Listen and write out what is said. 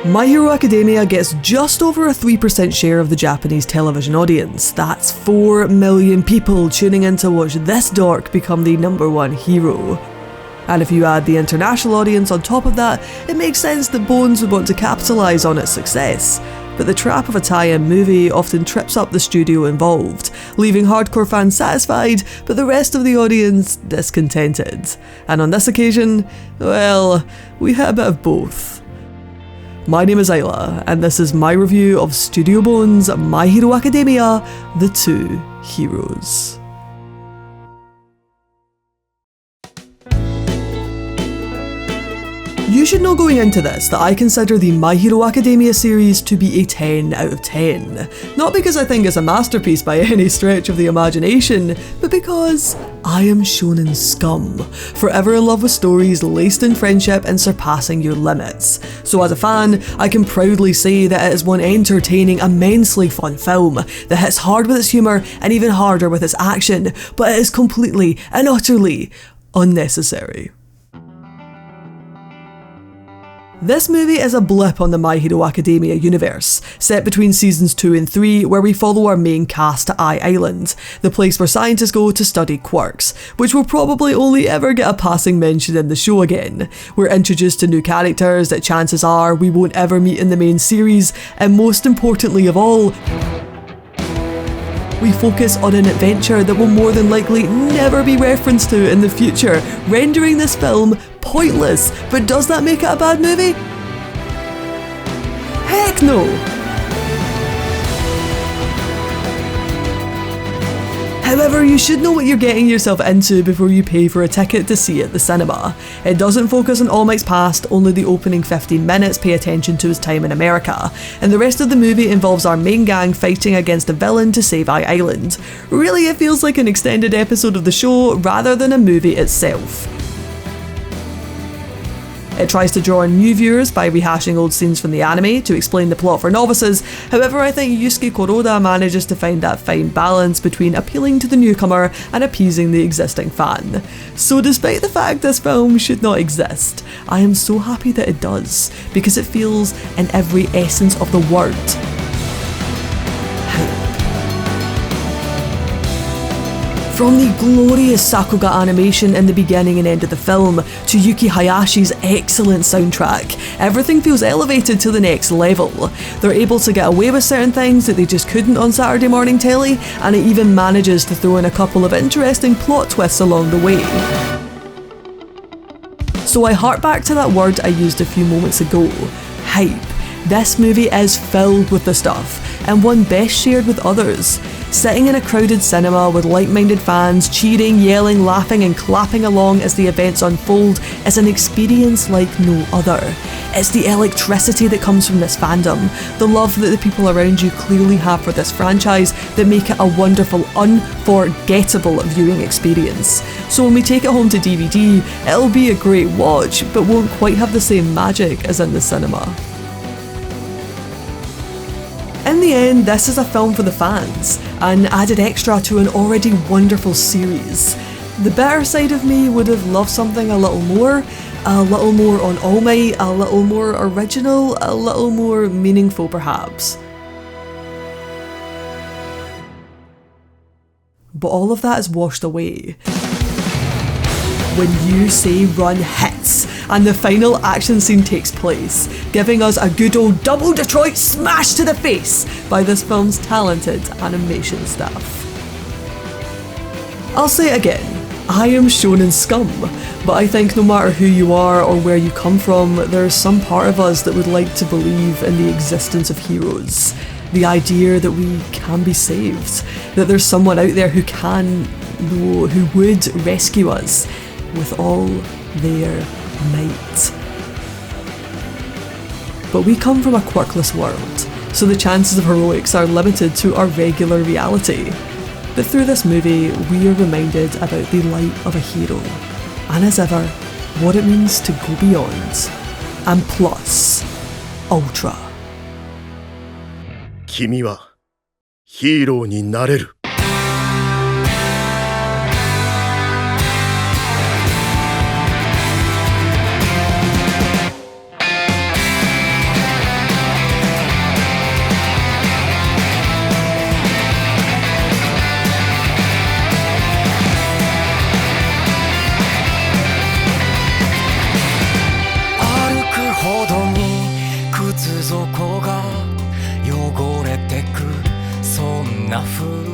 My Hero Academia gets just over a 3% share of the Japanese television audience. That's 4 million people tuning in to watch this dork become the #1 hero. And if you add the international audience on top of that, it makes sense that Bones would want to capitalise on its success. But the trap of a tie-in movie often trips up the studio involved, leaving hardcore fans satisfied, but the rest of the audience discontented. And on this occasion, well, we had a bit of both. My name is Isla, and this is my review of Studio Bones' My Hero Academia: The Two Heroes. You should know going into this that I consider the My Hero Academia series to be a 10 out of 10. Not because I think it's a masterpiece by any stretch of the imagination, but because I am shonen scum, forever in love with stories laced in friendship and surpassing your limits. So as a fan, I can proudly say that it is one entertaining, immensely fun film that hits hard with its humour and even harder with its action, but it is completely and utterly unnecessary. This movie is a blip on the My Hero Academia universe, set between seasons 2 and 3, where we follow our main cast to Eye Island, the place where scientists go to study quirks, which will probably only ever get a passing mention in the show again. We're introduced to new characters that chances are we won't ever meet in the main series, and most importantly of all, we focus on an adventure that will more than likely never be referenced to in the future, rendering this film pointless. But does that make it a bad movie? Heck no! However, you should know what you're getting yourself into before you pay for a ticket to see it at the cinema. It doesn't focus on All Might's past, only the opening 15 minutes pay attention to his time in America, and the rest of the movie involves our main gang fighting against a villain to save Eye Island. Really, it feels like an extended episode of the show rather than a movie itself. It tries to draw in new viewers by rehashing old scenes from the anime to explain the plot for novices. However, I think Yusuke Kuroda manages to find that fine balance between appealing to the newcomer and appeasing the existing fan. So despite the fact this film should not exist, I am so happy that it does, because it feels in every essence of the word. From the glorious Sakuga animation in the beginning and end of the film, to Yuki Hayashi's excellent soundtrack, everything feels elevated to the next level. They're able to get away with certain things that they just couldn't on Saturday morning telly, and it even manages to throw in a couple of interesting plot twists along the way. So I hark back to that word I used a few moments ago: hype. This movie is filled with the stuff, and one best shared with others. Sitting in a crowded cinema with like-minded fans cheering, yelling, laughing and clapping along as the events unfold is an experience like no other. It's the electricity that comes from this fandom, the love that the people around you clearly have for this franchise that make it a wonderful, unforgettable viewing experience. So when we take it home to DVD, it'll be a great watch, but won't quite have the same magic as in the cinema. In the end, this is a film for the fans, an added extra to an already wonderful series. The better side of me would have loved something a little more on All Might, a little more original, a little more meaningful perhaps. But all of that is washed away when Yusei Run hits and the final action scene takes place, giving us a good old double Detroit smash to the face by this film's talented animation staff. I'll say it again, I am shonen scum, but I think no matter who you are or where you come from, there's some part of us that would like to believe in the existence of heroes. The idea that we can be saved, that there's someone out there who would rescue us with all their might. But we come from a quirkless world, so the chances of heroics are limited to our regular reality. But through this movie, we are reminded about the light of a hero, and as ever, what it means to go beyond, and plus, ultra. 君はヒーローになれる。靴底が汚れてくそんな風